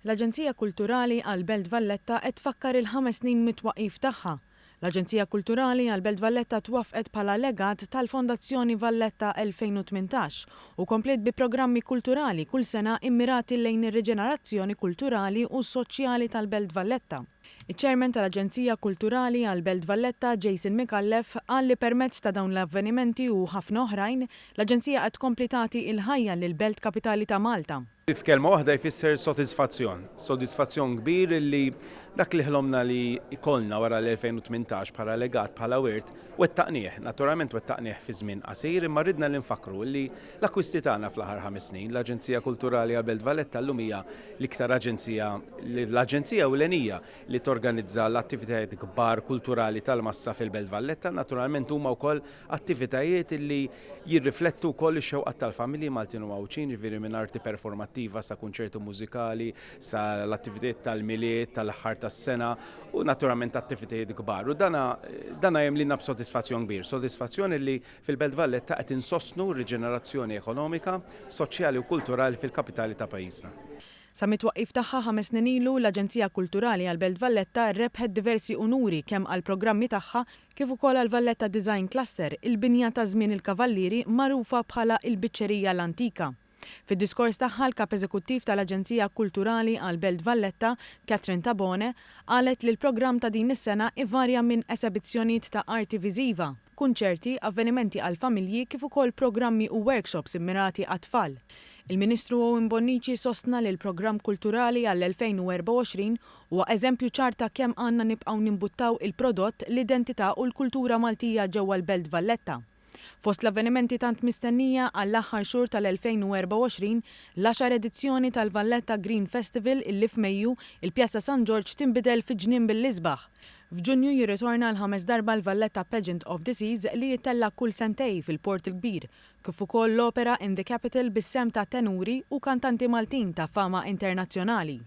L-Aġenzija Kulturali għall-Belt Valletta qed tfakkar il-5 snin mit-twaqqif tagħha. L-Aġenzija Kulturali għall-Belt Valletta twaffqet bħala legat tal-Fondazzjoni Valletta 2018 u komplet bi programmi kulturali kull sena immirati lejn ir-riġenerazzjoni kulturali u soċjali tal-Belt Valletta. Iċ-Chairman tal-Aġenzija Kulturali għall-Belt Valletta, Jason Mikallef, qal li permezz ta' dawn l-avvenimenti u ħafna oħrajn, l-Aġenzija qed tkompli tagħti il-ħajja lill-Belt Kapitali ta' Malta. F'kelma waħda jfisser sodisfazzjon kbir li dak li ħlomna li ikollna wara l-2018 bħala legat bħala wirt wettaqnieh, naturalment wettaqnieh fi żmien qasir, imma ridna li nfakru li l-akkwisti tagħna fl-aħħar 5 snin l-Aġenzija Kulturali għall-Belt Valletta llum hija l-iktar l-aġenzija ewlenija li torganizza l-attivitajiet kbar kulturali tal-massa fil-Belt Valletta, naturalment huma wkoll attivitajiet li jirriflettu wkoll ix-xewqat tal-familji Maltin u Mawċin, ġifieri minn arti performattiva sa kunċertu mużikali, sa l-attivitajiet tal-miliet, tal-aħħar tas-sena u naturalment attivitajiet kbar. U dana jemlina b'sodisfazzjon kbir, sodisfazzjoni li fil-Belt Valletta qed insostnu r-riġenerazzjoni ekonomika, soċjali u kulturali fil-kapitali ta' pajjiżna. Sa mit-twaqqif tagħha 5 snin ilu l-Aġenzija Kulturali għall-Belt Valletta rebħet diversi unuri kemm għall-programmi tagħha kif ukoll għall-Valletta Design Cluster, il-binja ta' żmien il-Kavallieri magħrufa bħala il-Biċċerija l-Antika. Fid-diskors tagħha l-Kap Eżekuttiv tal-Aġenzija Kulturali għall-Belt Valletta, Catherine Tabone, qalet li l-programm ta' din is-sena ivarja minn esebizzjonijiet ta' arti viżiva, kunċerti, avvenimenti għall-familji kif ukoll programmi u workshops immirati għat-tfal. Il-Ministru Owen Bonnici sostna li l-programm kulturali għall-2024 huwa eżempju ċar ta' kemm għandna nibqgħu nimbuttaw il-prodott, l-identità u l-kultura Maltija ġewwa l-Belt Valletta. Fost l-avvenimenti tant mistennija għall-aħħar xhur tal-2024, l-10 edizzjoni tal-Valletta Green Festival illi f'Mejju il-Pjazza San George tinbidel fi ġnien bil-isbaħ. F'Ġunju jirritorna l-5 darba l-Valletta Pageant of the Seas li jittella kull sentej fil-Port il-Kbir, kif ukoll l-Opera in the Capital bis-sem ta' tenuri u kantanti Maltin ta' fama internazzjonali.